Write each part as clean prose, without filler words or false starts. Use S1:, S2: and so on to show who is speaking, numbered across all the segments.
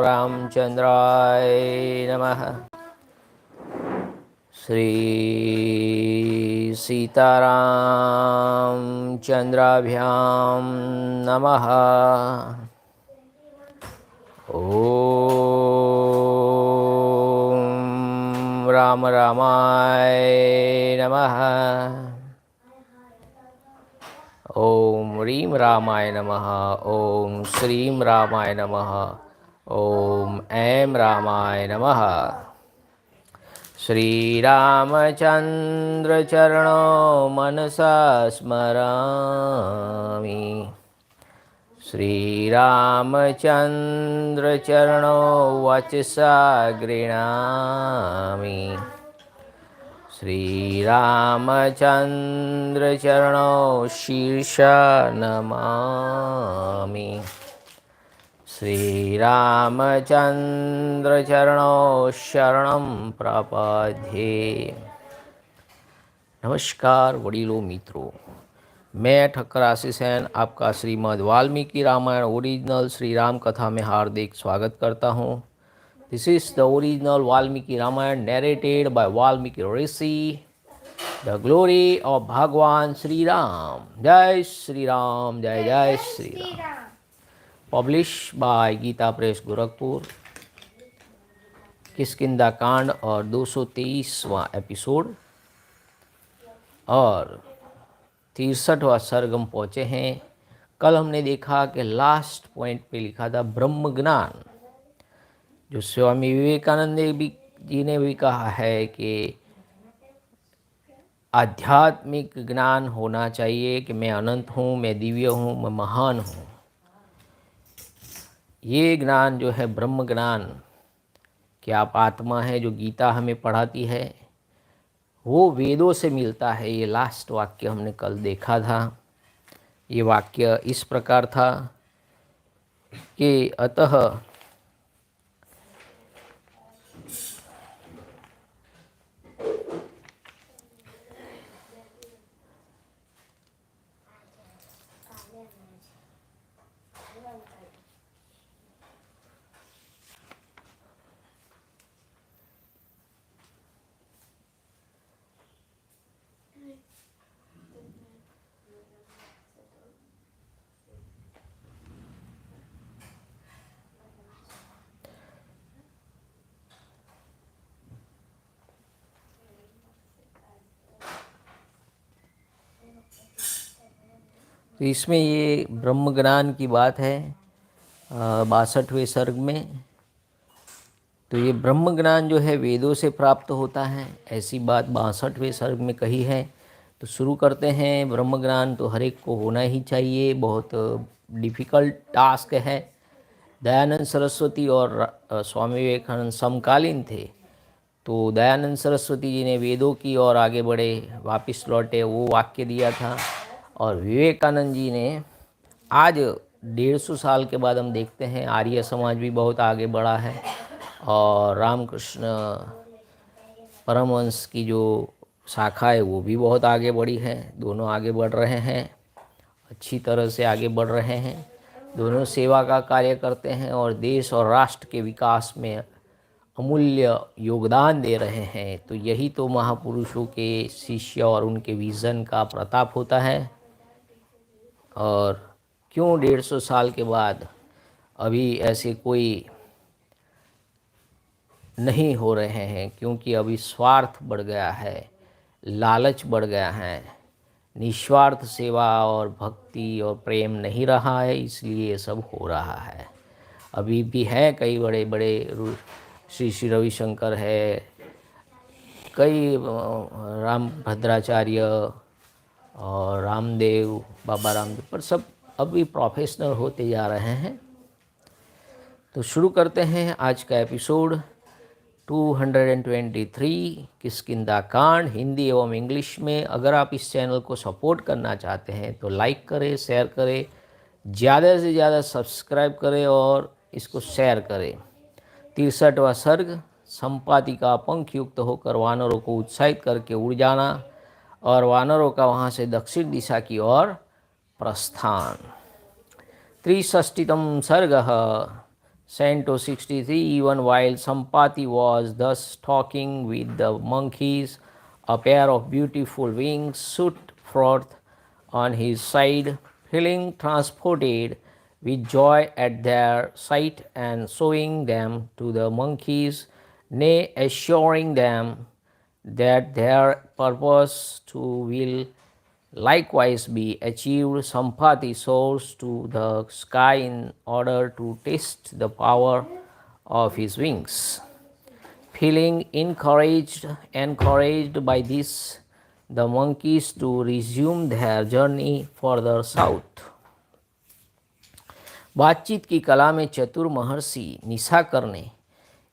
S1: रामचंद्राय नमः। श्री सीतारामचंद्राभ्यां नमः। ओम राम रामाय नमः। ओम ह्रीं रामाय नमः। ओम श्रीं रामाय नमः। ओम ऐं रामाय नमः। श्री रामचंद्र चरणों मनसा स्मरामि। श्री रामचंद्र चरणों वचसा गृह्णामि। श्री रामचंद्र चरणों शीर्षा नमामि। श्री रामचंद्र चरणों शरणं प्रपद्ये। नमस्कार वडीलों मित्रों, मैं ठक्कर आशीष आपका श्रीमद वाल्मीकि रामायण ओरिजिनल श्री राम कथा में हार्दिक स्वागत करता हूँ। This is the original Valmiki Ramayan narrated by Valmiki rishi, the glory of Bhagwan Shri Ram. जय श्री राम, जय जय श्री राम। Publish by Gita Press Gorakhpur. किस्किंधाकांड और 223वां एपिसोड और 63वां सर्ग हम पहुँचे हैं। कल हमने देखा कि लास्ट पॉइंट पे लिखा था ब्रह्म ज्ञान, जो स्वामी विवेकानंद जी ने भी कहा है कि आध्यात्मिक ज्ञान होना चाहिए कि मैं अनंत हूँ, मैं दिव्य हूँ, मैं महान हूँ। ये ज्ञान जो है ब्रह्म ज्ञान कि आप आत्मा है, जो गीता हमें पढ़ाती है, वो वेदों से मिलता है। ये लास्ट वाक्य हमने कल देखा था। ये वाक्य इस प्रकार था कि अतः तो इसमें ये ब्रह्म ज्ञान की बात है 62वें सर्ग में। तो ये ब्रह्म ज्ञान जो है वेदों से प्राप्त होता है, ऐसी बात 62वें सर्ग में कही है। तो शुरू करते हैं। ब्रह्म ज्ञान तो हर एक को होना ही चाहिए, बहुत डिफ़िकल्ट टास्क है। दयानंद सरस्वती और स्वामी विवेकानंद समकालीन थे, तो दयानंद सरस्वती जी ने वेदों की ओर आगे बढ़े, वापस लौटे, वो वाक्य दिया था। और विवेकानंद जी ने आज 150 साल के बाद हम देखते हैं आर्य समाज भी बहुत आगे बढ़ा है और रामकृष्ण परमहंस की जो शाखा है वो भी बहुत आगे बढ़ी है। दोनों आगे बढ़ रहे हैं, अच्छी तरह से आगे बढ़ रहे हैं। दोनों सेवा का कार्य करते हैं और देश और राष्ट्र के विकास में अमूल्य योगदान दे रहे हैं। तो यही तो महापुरुषों के शिष्य और उनके विज़न का प्रताप होता है। और क्यों 150 साल के बाद अभी ऐसे कोई नहीं हो रहे हैं? क्योंकि अभी स्वार्थ बढ़ गया है, लालच बढ़ गया है, निस्वार्थ सेवा और भक्ति और प्रेम नहीं रहा है, इसलिए ये सब हो रहा है। अभी भी है कई बड़े बड़े श्री श्री रविशंकर है, कई राम भद्राचार्य और रामदेव, बाबा रामदेव, पर सब अभी प्रोफेशनल होते जा रहे हैं। तो शुरू करते हैं आज का एपिसोड 223 किस्किंधाकांड, हिंदी एवं इंग्लिश में। अगर आप इस चैनल को सपोर्ट करना चाहते हैं तो लाइक करें, शेयर करें, ज़्यादा से ज़्यादा सब्सक्राइब करें और इसको शेयर करें। 63वां सर्ग, संपाति का पंख युक्त होकर वानरों को उत्साहित करके उड़ जाना और वानरों का वहाँ से दक्षिण दिशा की ओर प्रस्थान। 63तम सर्ग, Canto63. Even while Sampati was thus talking with the monkeys, a pair of beautiful wings shot forth on his side, feeling transported with joy at their sight and showing them to the monkeys, nay, assuring them that their purpose too will likewise be achieved. Sampati soars to the sky in order to test the power of his wings. Feeling encouraged by this, the monkeys to resume their journey further south. बातचीत की कला में चतुर महर्षि निशाकर ने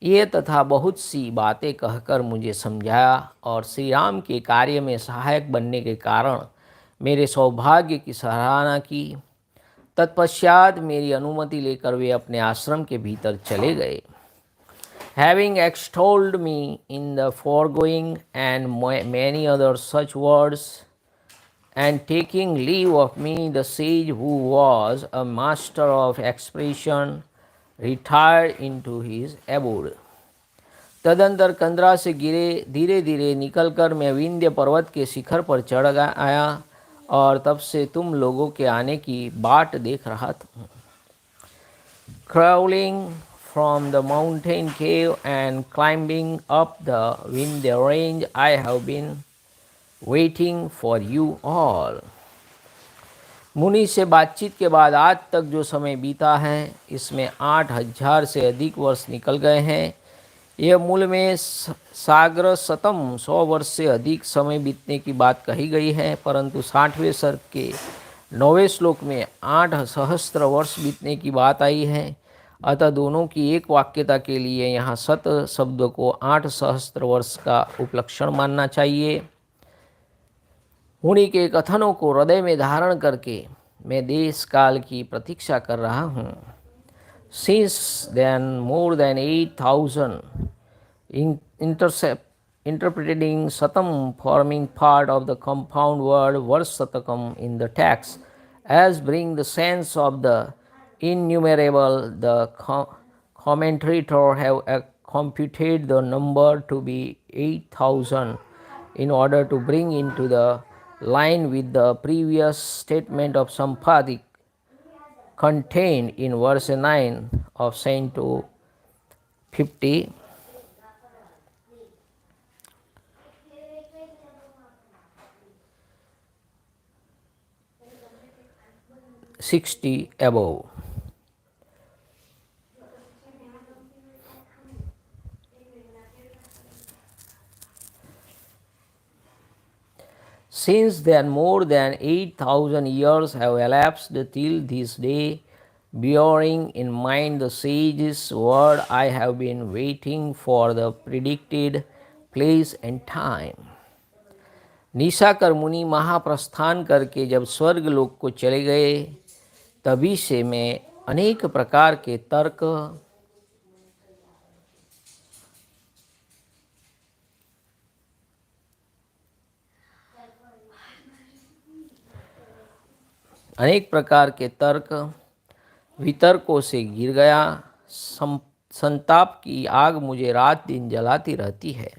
S1: ये तथा बहुत सी बातें कहकर मुझे समझाया और श्री राम के कार्य में सहायक बनने के कारण मेरे सौभाग्य की सराहना की। तत्पश्चात मेरी अनुमति लेकर वे अपने आश्रम के भीतर चले गए। Having extolled me in the foregoing and many other such words, and taking leave of me, the sage, who was a master of expression, retired into his abode. तदंतर कंदरा से धीरे धीरे निकलकर मैं विंध्य पर्वत के शिखर पर चढ़ आया और तब से तुम लोगों के आने की बाट देख रहा था। Crawling from the mountain cave and climbing up the Vindhya range, I have been waiting for you all. मुनि से बातचीत के बाद आज तक जो समय बीता है, इसमें 8000 से अधिक वर्ष निकल गए हैं। यह मूल में साग्र शतम 100 वर्ष से अधिक समय बीतने की बात कही गई है, परंतु 60वें सर्ग के 9वें श्लोक में 8 सहस्त्र वर्ष बीतने की बात आई है। अतः दोनों की एक वाक्यता के लिए यहाँ शत शब्द को 8 सहस्त्र वर्ष का उपलक्षण मानना चाहिए। मुनि के कथनों को हृदय में धारण करके मैं देश काल की प्रतीक्षा कर रहा हूँ। Since then more than 8,000 interpreting satam forming part of the compound word varsatakam in the text as bring the sense of the innumerable, the commentator have computed the number to be 8,000 in order to bring into the line with the previous statement of Sampati contained in verse 9 of Canto 50. above. Since then more than 8,000 years have elapsed till this day, bearing in mind the sage's word, I have been waiting for the predicted place and time. Nishakar मुनि महाप्रस्थान करके जब स्वर्ग लोक को चले गए, तभी से मैं अनेक प्रकार के तर्क, वितर्कों से गिर गया। संताप की आग मुझे रात दिन जलाती रहती है।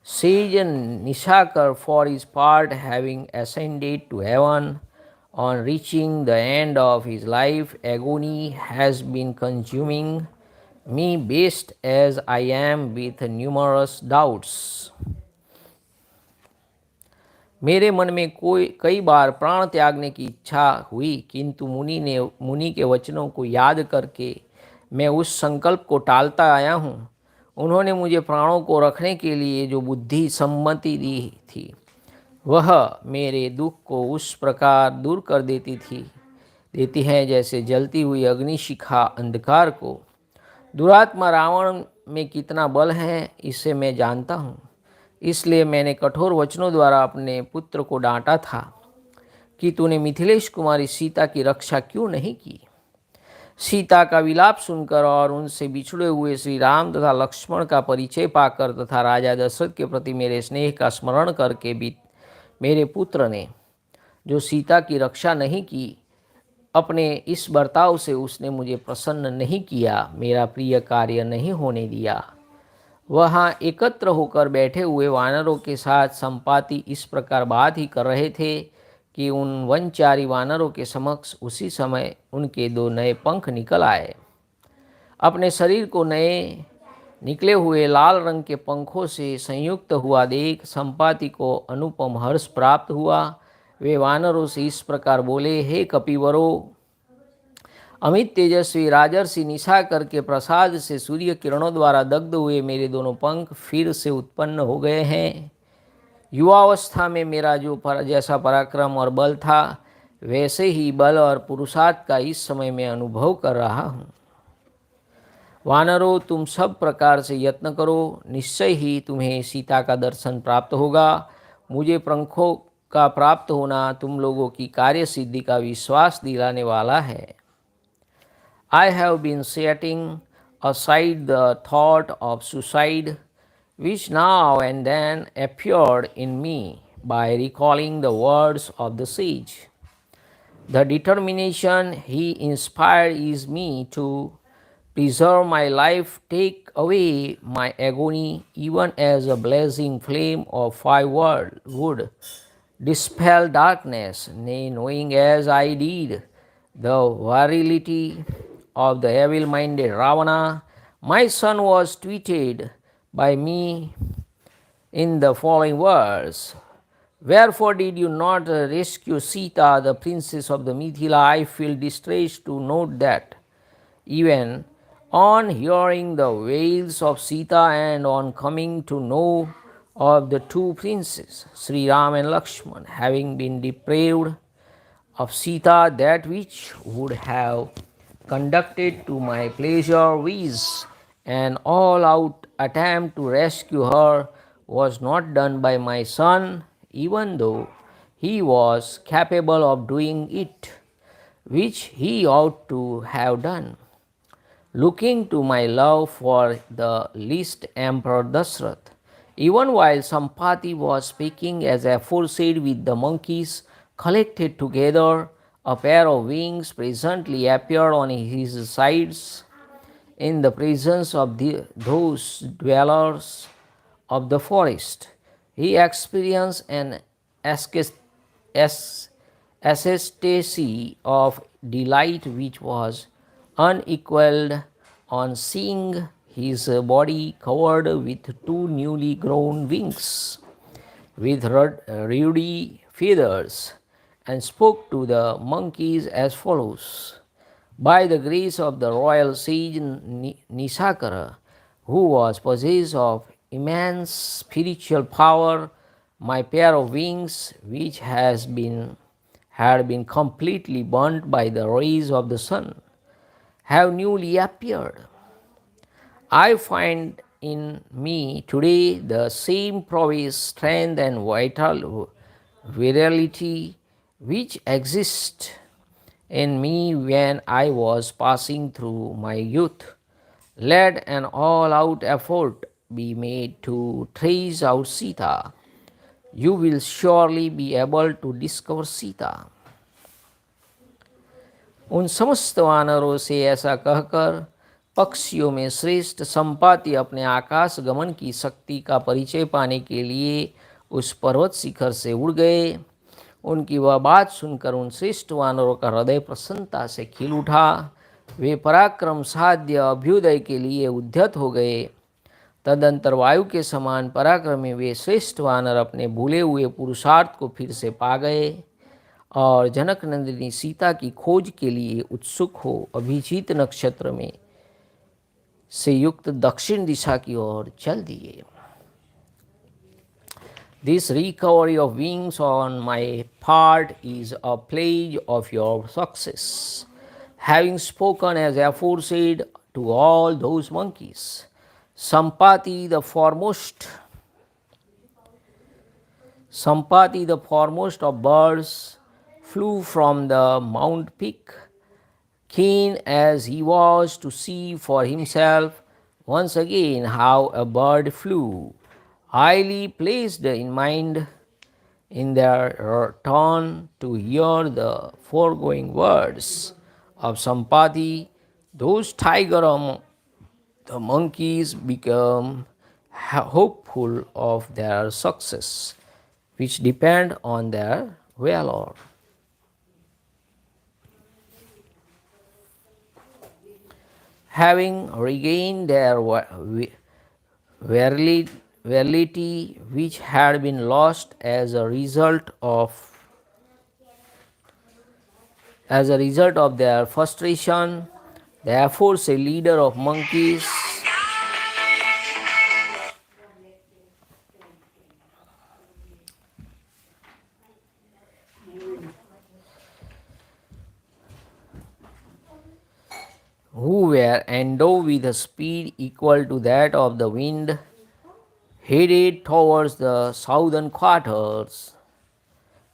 S1: Sage Nishakar, for his part, having ascended to heaven, on reaching the end of his life, agony has been consuming me, based as I am with numerous doubts. मेरे मन में कई बार प्राण त्यागने की इच्छा हुई, किंतु मुनि के वचनों को याद करके मैं उस संकल्प को टालता आया हूँ। उन्होंने मुझे प्राणों को रखने के लिए जो बुद्धि सम्मति दी थी, वह मेरे दुख को उस प्रकार दूर कर देती है जैसे जलती हुई अग्निशिखा अंधकार को। दुरात्मा रावण में कितना बल है, इसे मैं जानता हूँ। इसलिए मैंने कठोर वचनों द्वारा अपने पुत्र को डांटा था कि तूने मिथिलेश कुमारी सीता की रक्षा क्यों नहीं की। सीता का विलाप सुनकर और उनसे बिछड़े हुए श्री राम तथा लक्ष्मण का परिचय पाकर तथा राजा दशरथ के प्रति मेरे स्नेह का स्मरण करके भी मेरे पुत्र ने जो सीता की रक्षा नहीं की, अपने इस बर्ताव से उसने मुझे प्रसन्न नहीं किया, मेरा प्रिय कार्य नहीं होने दिया। वहाँ एकत्र होकर बैठे हुए वानरों के साथ संपाति इस प्रकार बात ही कर रहे थे कि उन वनचारी वानरों के समक्ष उसी समय उनके 2 नए पंख निकल आए। अपने शरीर को नए निकले हुए लाल रंग के पंखों से संयुक्त हुआ देख संपाति को अनुपम हर्ष प्राप्त हुआ। वे वानरों से इस प्रकार बोले, हे कपिवरों, अमित तेजस्वी राजर्षि निशाकर के प्रसाद से सूर्य किरणों द्वारा दग्ध हुए मेरे दोनों पंख फिर से उत्पन्न हो गए हैं। युवावस्था में मेरा जैसा पराक्रम और बल था, वैसे ही बल और पुरुषार्थ का इस समय मैं अनुभव कर रहा हूँ। वानरों, तुम सब प्रकार से यत्न करो, निश्चय ही तुम्हें सीता का दर्शन प्राप्त होगा। मुझे पंखों का प्राप्त होना तुम लोगों की कार्य सिद्धि का विश्वास दिलाने वाला है। I have been setting aside the thought of suicide, which now and then appeared in me by recalling the words of the sage. The determination he inspired is me to preserve my life, take away my agony, even as a blazing flame of fire would dispel darkness. Nay, knowing as I did the virility of the evil-minded Ravana, my son was tweeted by me in the following words: wherefore did you not rescue Sita, the princess of the Mithila? I feel distressed to note that even on hearing the wails of Sita and on coming to know of the 2 princes, Shri Rama and Lakshman, having been deprived of Sita, that which would have conducted to my pleasure, viz. An all-out attempt to rescue her, was not done by my son, even though he was capable of doing it, which he ought to have done. Looking to my love for the least Emperor Dasrath, even while Sampati was speaking as aforesaid with the monkeys collected together, a pair of wings presently appeared on his sides in the presence of those dwellers of the forest. He experienced an ecstasy of delight which was unequaled on seeing his body covered with 2 newly grown wings with ruddy feathers, and spoke to the monkeys as follows: by the grace of the royal sage Nishakara, who was possessed of immense spiritual power, my pair of wings, which had been completely burnt by the rays of the sun, have newly appeared. I find in me today the same prowess, strength, and virility which exist in me when I was passing through my youth. Let an all-out effort be made to trace out Sita. You will surely be able to discover Sita. उन समस्त वानरों से ऐसा कहकर पक्षियों में श्रेष्ठ संपाति अपने आकाश गमन की शक्ति का परिचय पाने के लिए उस पर्वत शिखर से उड़ गए। उनकी वह बात सुनकर उन श्रेष्ठ वानरों का हृदय प्रसन्नता से खिल उठा। वे पराक्रम साध्य अभ्युदय के लिए उद्यत हो गए। तदंतर वायु के समान पराक्रमी वे श्रेष्ठ वानर अपने भूले हुए पुरुषार्थ को फिर से पा गए और जनक नंदिनी सीता की खोज के लिए उत्सुक हो अभिजीत नक्षत्र में से युक्त दक्षिण दिशा की ओर चल दिए। This recovery of wings on my part is a pledge of your success. Having spoken as aforesaid to all those monkeys, Sampati the foremost of birds flew from the mount peak, keen as he was to see for himself once again how a bird flew, highly placed in mind in their turn to hear the foregoing words of Sampati, those tiger among the monkeys become hopeful of their success, which depend on their valor. Having regained their virility, which had been lost as a result of their frustration, the aforesaid leader of monkeys who were endowed with a speed equal to that of the wind, headed towards the southern quarters,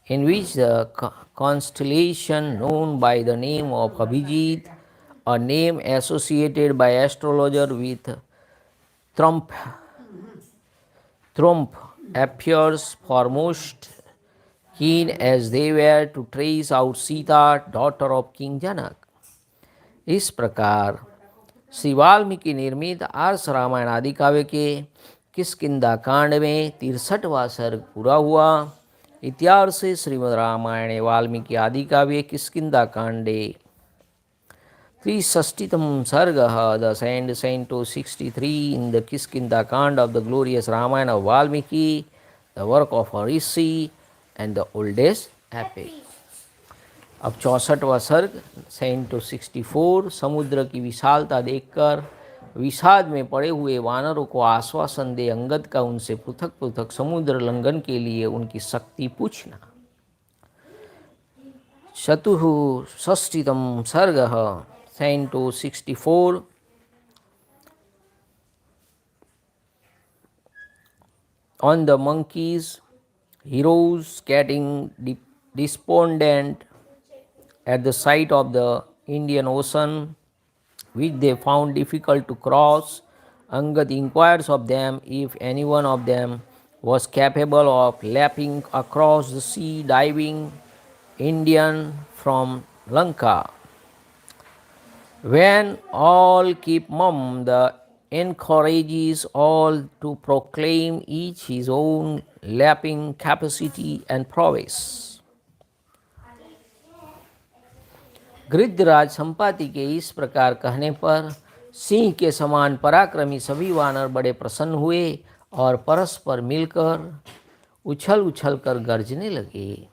S1: in which the constellation known by the name of Abhijit, a name associated by astrologer with Trump, appears foremost, keen as they were to trace out Sita, daughter of King Janak. इस प्रकार श्री वाल्मीकि निर्मित आर्ष रामायण आदि काव्य के किष्किंधा कांड में 63वां सर्ग पूरा हुआ। इत्यार्ष से श्रीमद् रामायणे वाल्मीकि आदि काव्ये किष्किंधा कांडे 63तम सर्ग thus ends Canto 63 in the Kiskindha Kanda of the glorious Ramayana of Valmiki, the work of a rishi and the oldest epic. अब 64वां सर्ग Canto 64 समुद्र की विशालता देखकर विषाद में पड़े हुए वानरों को आश्वासन दे अंगद का उनसे पृथक पृथक समुद्र लंघन के लिए उनकी शक्ति पूछना। 64तम सर्ग Canto 64 on the monkeys, heroes getting despondent at the sight of the Indian Ocean, which they found difficult to cross. Angad inquires of them if any one of them was capable of lapping across the sea, diving Indian from Lanka. When all keep mum, the encourages all to proclaim each his own lapping capacity and prowess. गृद्धराज Sampati के इस प्रकार कहने पर सिंह के समान पराक्रमी सभी वानर बड़े प्रसन्न हुए और परस्पर मिलकर उछल उछल कर गरजने लगे।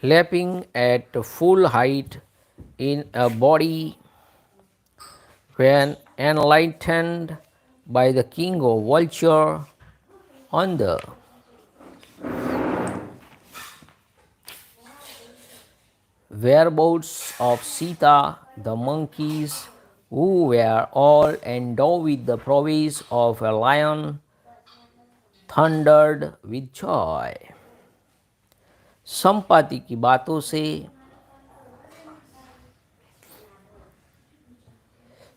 S1: Lapping at full height in a body, when enlightened by the king of vulture on the whereabouts of Sita, the monkeys, who were all endowed with the prowess of a lion, thundered with joy. Sampati की बातों से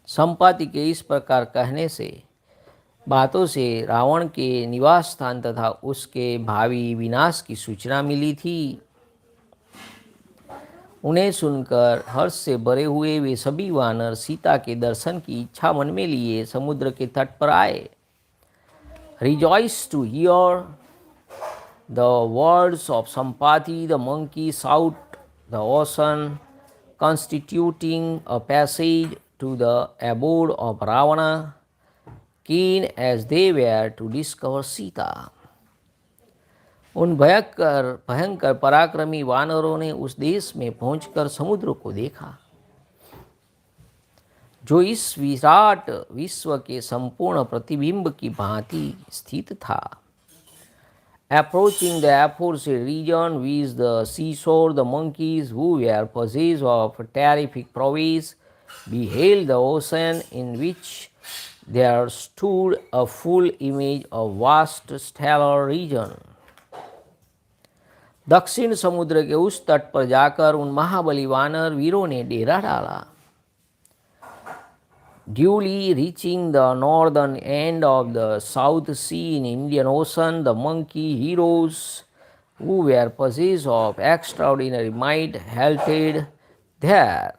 S1: संपाति के इस प्रकार कहने से बातों से रावण के निवास स्थान तथा उसके भावी विनाश की सूचना मिली थी। उन्हें सुनकर हर्ष से भरे हुए वे सभी वानर सीता के दर्शन की इच्छा मन में लिए समुद्र के तट पर आए। Rejoiced to hear the words of Sampati, the monkey sought the ocean, constituting a passage to the abode of Ravana, keen as they were to discover Sita. उन भयंकर पराक्रमी वानरों ने उस देश में पहुंचकर समुद्र को देखा जो इस विराट विश्व के संपूर्ण प्रतिबिंब की भांति स्थित था। Approaching the aforesaid region with the seashore, the monkeys, who were possessed of terrific prowess, beheld the ocean in which there stood a full image of vast stellar region. दक्षिण समुद्र के उस तट पर जाकर उन महाबली वानर वीरों ने डेरा डाला। Duly reaching the northern end of the South Sea in Indian Ocean, the monkey heroes who were possessed of extraordinary might halted there.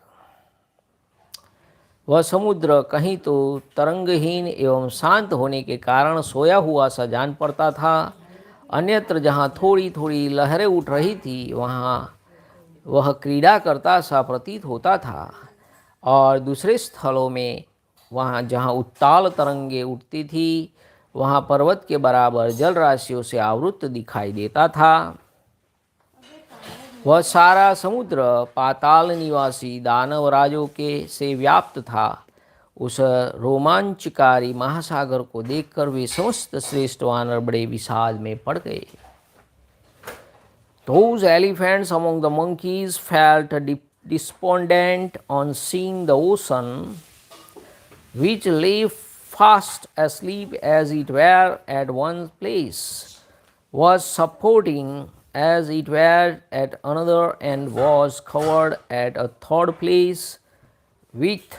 S1: वह समुद्र कहीं तो तरंगहीन एवं शांत होने के कारण सोया हुआ सा जान पड़ता था, अन्यत्र जहाँ थोड़ी थोड़ी लहरें उठ रही थी वहाँ वह क्रीड़ा करता सा प्रतीत होता था, और दूसरे स्थलों में वहाँ जहाँ उत्ताल तरंगे उठती थी वहाँ पर्वत के बराबर जल राशियों से आवृत दिखाई देता था। वह सारा समुद्र पाताल निवासी दानवराजों के से व्याप्त था। उस रोमांचकारी महासागर को देखकर वे समस्त श्रेष्ठ वानर बड़े विषाद में पड़ गए। Those elephants among the monkeys felt despondent on seeing the ocean, which lay fast asleep as it were at one place, was supporting as it were at another, and was covered at a third place with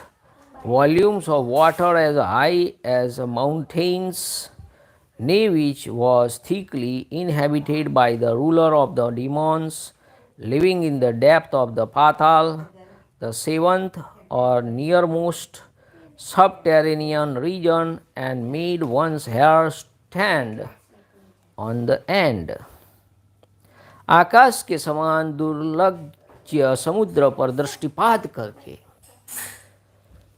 S1: volumes of water as high as mountains, nay, which was thickly inhabited by the ruler of the demons, living in the depth of the Patal, the seventh or nearmost subterranean region, and made one's hair stand on the end. आकाश के समान दुर्लज्य समुद्र पर दृष्टिपात करके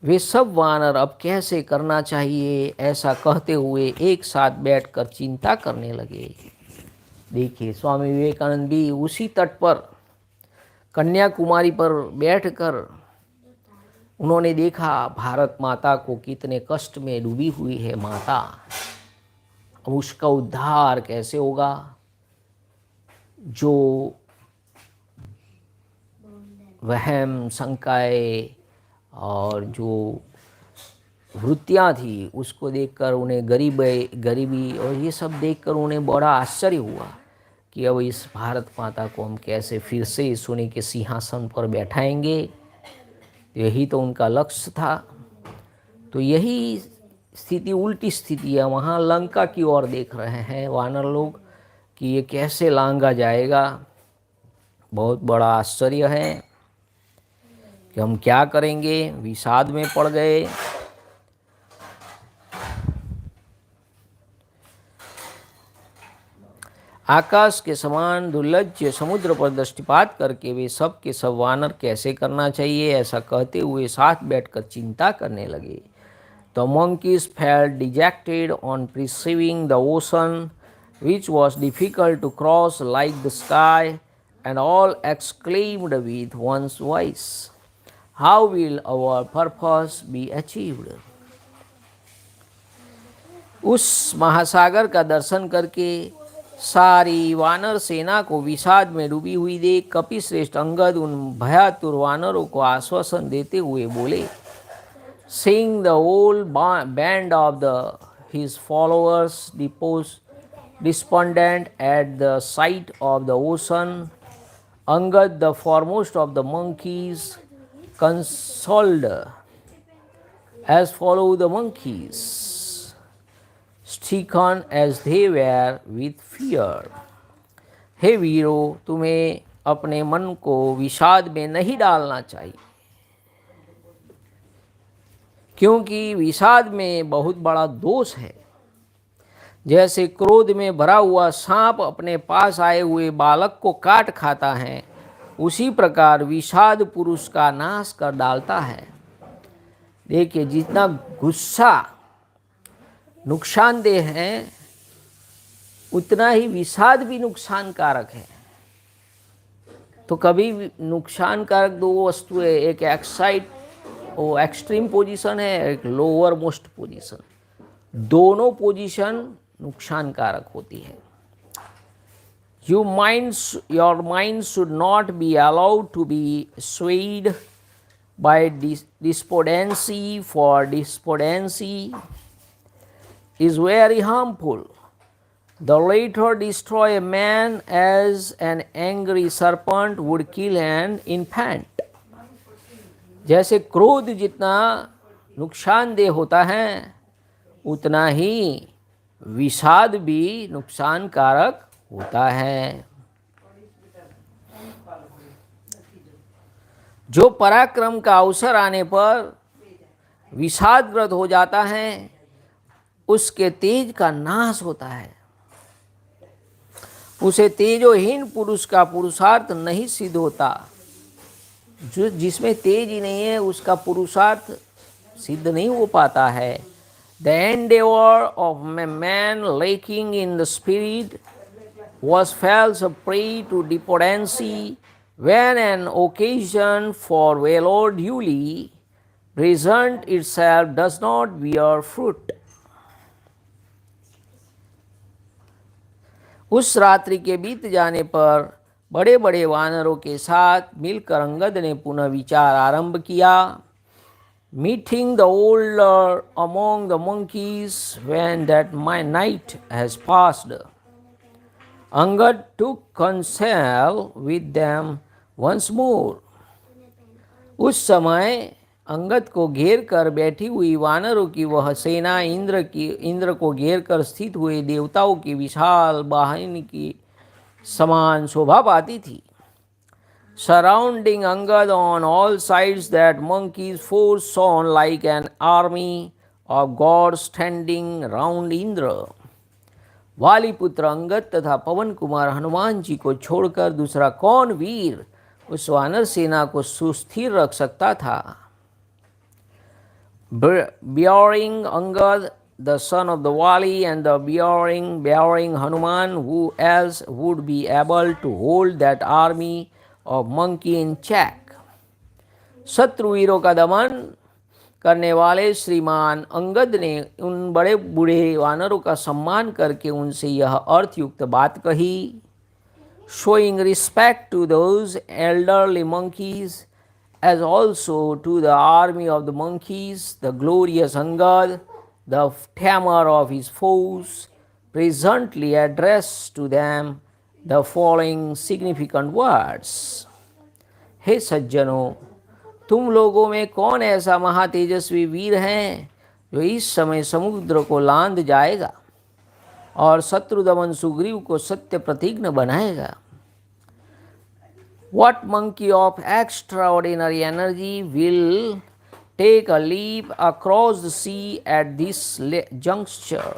S1: वे सब वानर अब कैसे करना चाहिए ऐसा कहते हुए एक साथ बैठकर चिंता करने लगे। देखिए, स्वामी विवेकानंद भी उसी तट पर कन्याकुमारी पर बैठकर उन्होंने देखा भारत माता को कितने कष्ट में डूबी हुई है माता, अब उसका उद्धार कैसे होगा। जो वहम शंकाएं और जो वृत्तियाँ थी उसको देखकर उन्हें गरीबी और ये सब देखकर उन्हें बड़ा आश्चर्य हुआ कि अब इस भारत माता को हम कैसे फिर से सोने के सिंहासन पर बैठाएंगे। यही तो उनका लक्ष्य था। तो यही स्थिति, उल्टी स्थिति है। वहाँ लंका की ओर देख रहे हैं वानर लोग कि ये कैसे लांघा जाएगा। बहुत बड़ा आश्चर्य है कि हम क्या करेंगे, विषाद में पड़ गए। आकाश के समान दुर्लज्य समुद्र पर दृष्टिपात करके वे सब के सब वानर कैसे करना चाहिए ऐसा कहते हुए साथ बैठकर चिंता करने लगे। The monkeys felt dejected on perceiving the ocean, which was difficult to cross like the sky, and all exclaimed with one voice, "How will our purpose be achieved?" उस महासागर का दर्शन करके सारी वानर सेना को विषाद में डूबी हुई देख कपिश्रेष्ठ अंगद उन भयातुर वानरों को आश्वासन देते हुए बोले, Seeing the whole band of his followers despondent at the sight of the ocean, Angad, the foremost of the monkeys, consoled as follow the monkeys, stricken as they were with fear. हे वीरों, तुम्हें अपने मन को विषाद में नहीं डालना चाहिए, क्योंकि विषाद में बहुत बड़ा दोष है। जैसे क्रोध में भरा हुआ सांप अपने पास आए हुए बालक को काट खाता है, उसी प्रकार विषाद पुरुष का नाश कर डालता है। देखिए, जितना गुस्सा नुकसानदेह है उतना ही विषाद भी नुकसानकारक है। तो कभी नुकसानकारक दो वस्तुएं, एक एक्सट्रीम पोजीशन है, एक लोअर मोस्ट पोजीशन, दोनों पोजीशन नुकसानकारक होती है। Your mind should not be allowed to be swayed by despondency, for despondency is very harmful. The latter destroy a man as an angry serpent would kill an infant. जैसे क्रोध जितना नुकसानदेह होता है, उतना ही विषाद भी नुकसानकारक होता है। जो पराक्रम का अवसर आने पर विषादग्रस्त हो जाता है, उसके तेज का नाश होता है। उसे तेजोहीन पुरुष का पुरुषार्थ नहीं सिद्ध होता। जो जिसमें तेज ही नहीं है, उसका पुरुषार्थ सिद्ध नहीं हो पाता है। The endeavor of a man lacking in the spirit was falls a prey to despondency when an occasion for valor duly present itself does not bear fruit. उस रात्रि के बीत जाने पर बड़े बड़े वानरों के साथ मिलकर अंगद ने पुनः विचार आरंभ किया। Meeting the older among the monkeys when that my night has passed, Angad took counsel with them once more. उस समय अंगद को घेर कर बैठी हुई वानरों की वह सेना इंद्र को घेर कर स्थित हुए देवताओं की विशाल वाहिनी की समान शोभा पाती थी। Surrounding Angad on all sides, that monkey's force shone like an army of gods standing round Indra. वाली पुत्र अंगद तथा पवन कुमार हनुमान जी को छोड़कर दूसरा कौन वीर उस वानर सेना को सुस्थिर रख सकता था। Bearing Angad, the son of the Vali, and the bearing Hanuman, who else would be able to hold that army of monkey in check? शत्रुवीरों का दमन करने वाले श्रीमान अंगद ने उन बड़े बूढ़े वानरों का सम्मान करके उनसे यह अर्थयुक्त बात कही। Showing respect to those elderly monkeys as also to the army of the monkeys, the glorious Angad, the tamer of his foes, presently addressed to them the following significant words. हे सज्जनों, तुम लोगों में कौन ऐसा महातेजस्वी वीर है जो इस समय समुद्र को लांद जाएगा और शत्रुदमन सुग्रीव को सत्य प्रतिज्ञ बनाएगा? What monkey of extraordinary energy will take a leap across the sea at this juncture?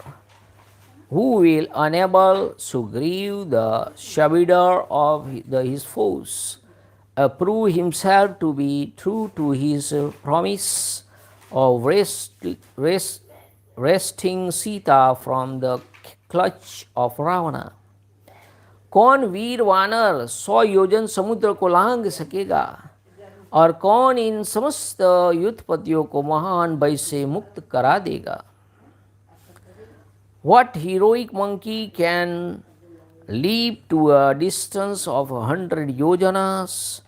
S1: Who will enable Sugriv, the shabider of his foes, prove himself to be true to his promise of wresting Sita from the clutch of Ravana? कौन वीर वानर 100 योजन समुद्र को लांघ सकेगा और कौन इन समस्त युद्धपतियों को महान भय से मुक्त करा देगा? What heroic monkey can leap to a distance of 100 yojanas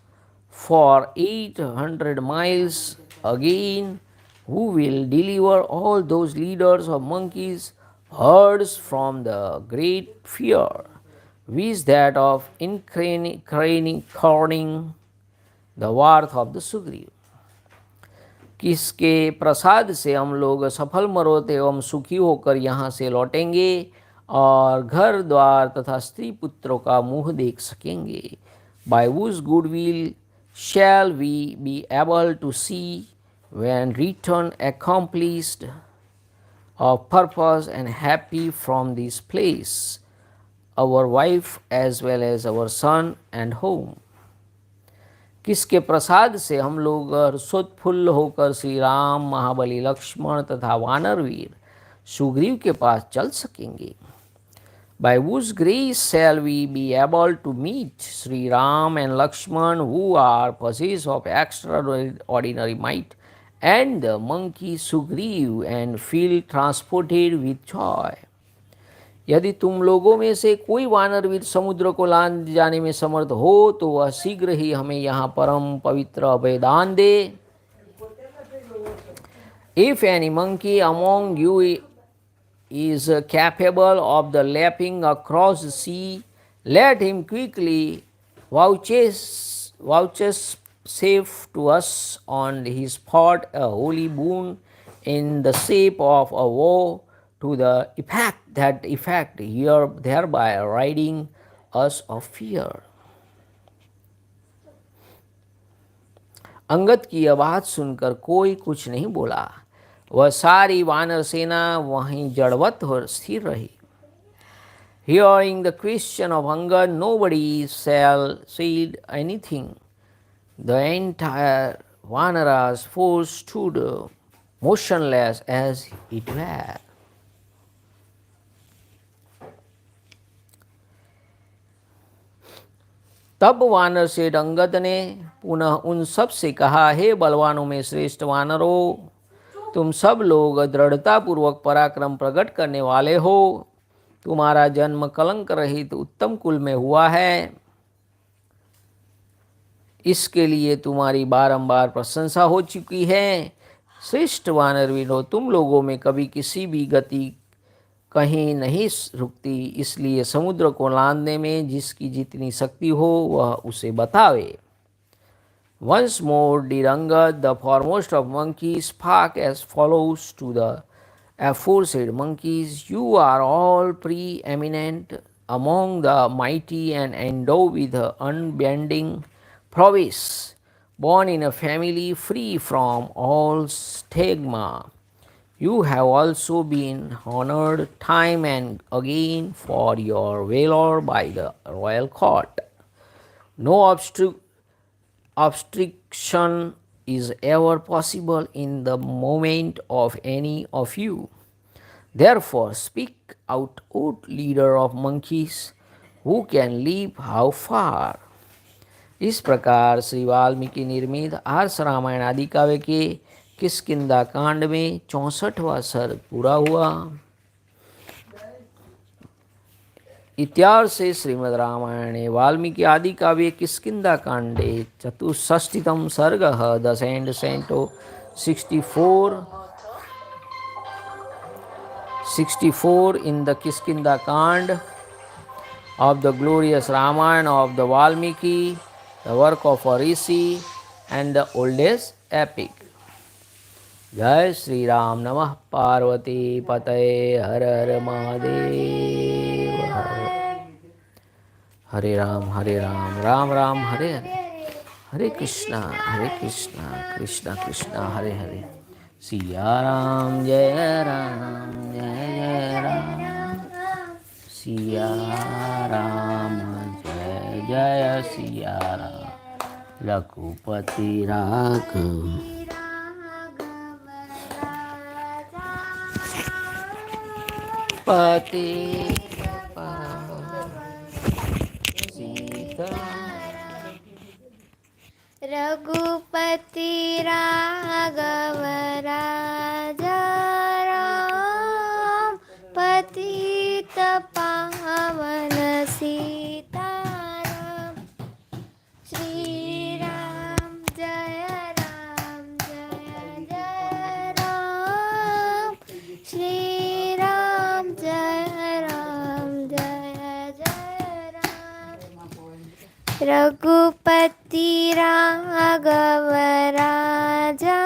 S1: for 800 miles again? Who will deliver all those leaders of monkeys herds from the great fear, which that of crowning the worth of the Sugriv? किसके प्रसाद से हम लोग सफल मनोरथ एवं सुखी होकर यहाँ से लौटेंगे और घर द्वार तथा स्त्री पुत्रों का मुँह देख सकेंगे? By whose goodwill shall we be able to see when return accomplished of purpose and happy from this place, our wife as well as our son and home? किसके प्रसाद से हम लोग हर्षोत्फुल्ल होकर श्री राम, महाबली लक्ष्मण तथा वानरवीर सुग्रीव के पास चल सकेंगे? By whose grace shall we be able to meet Sri Ram and Lakshman, who are possessed of extraordinary might, and the monkey Sugriv, and feel transported with joy? यदि तुम लोगों में से कोई वानरवीर समुद्र को लांघ जाने में समर्थ हो तो वह शीघ्र ही हमें यहाँ परम पवित्र अभयदान दे। If any monkey among you is capable of the leaping across the sea, let him quickly vouchsafe to us on his part a holy boon in the shape of a woe to the effect here thereby ridding us of fear. Angad की यह बात सुनकर कोई कुछ नहीं बोला। वह सारी वानर सेना वहीं जड़वत और स्थिर रही। Hearing the question of Angad, nobody said anything. The entire Vanara's force stood motionless as it were. तब वानर सेठ अंगद ने पुनः उन सब से कहा, हे बलवानों में श्रेष्ठ वानरों, तुम सब लोग दृढ़तापूर्वक पराक्रम प्रकट करने वाले हो। तुम्हारा जन्म कलंक रहित उत्तम कुल में हुआ है, इसके लिए तुम्हारी बारंबार प्रशंसा हो चुकी है। श्रेष्ठ वानरवीरों, तुम लोगों में कभी किसी भी गति कहीं नहीं रुकती, इसलिए समुद्र को लांघने में जिसकी जितनी शक्ति हो वह उसे बतावे। Once more did Angad, the foremost of monkeys, spake as follows to the aforesaid monkeys: You are all preeminent among the mighty and endowed with unbending prowess, born in a family free from all stigma. You have also been honored time and again for your valor by the royal court. No obstruction is ever possible in the moment of any of you. Therefore, speak out, O leader of monkeys, who can leap how far? इस प्रकार श्री वाल्मीकि निर्मित आर्ष रामायण आदि काव्य के किष्किंधा कांड में 64वां सर्ग पूरा हुआ। इत्यार्षे श्रीमद् रामायणे वाल्मीकि आदि काव्ये किष्किंधा कांडे चतुष्षष्टितम सर्गः द सेंड सेंटो 64 in the Kiskindha Kand of the glorious Ramayana of the Valmiki, the work of a rishi and the oldest epic. जय श्री राम। नमः पार्वती पतये। हर हर महादेव। हरे राम राम राम हरे हरे, हरे कृष्णा कृष्णा कृष्णा हरे हरे। सिया राम जय राम, सिया राम जय जय सिया राम। रघुपति राघव पति सीता,
S2: रघुपति राघव राजा राम, पतित पावन सीताराम। श्री राम जय राम जय जय राम, श्री राम जय राम जय जय राम। रघुपति राघव राजा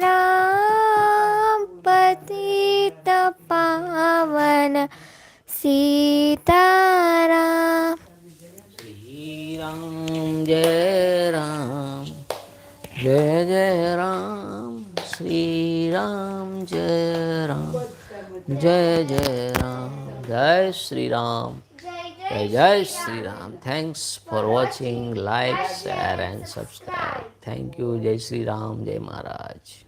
S2: राम, पतित पावन सीताराम।
S1: श्री राम जय जय राम, श्री राम जय जय राम। जय श्री राम, जय Shri Ram. Thanks for watching, like share and subscribe. Thank you. जय श्री राम, जय महाराज।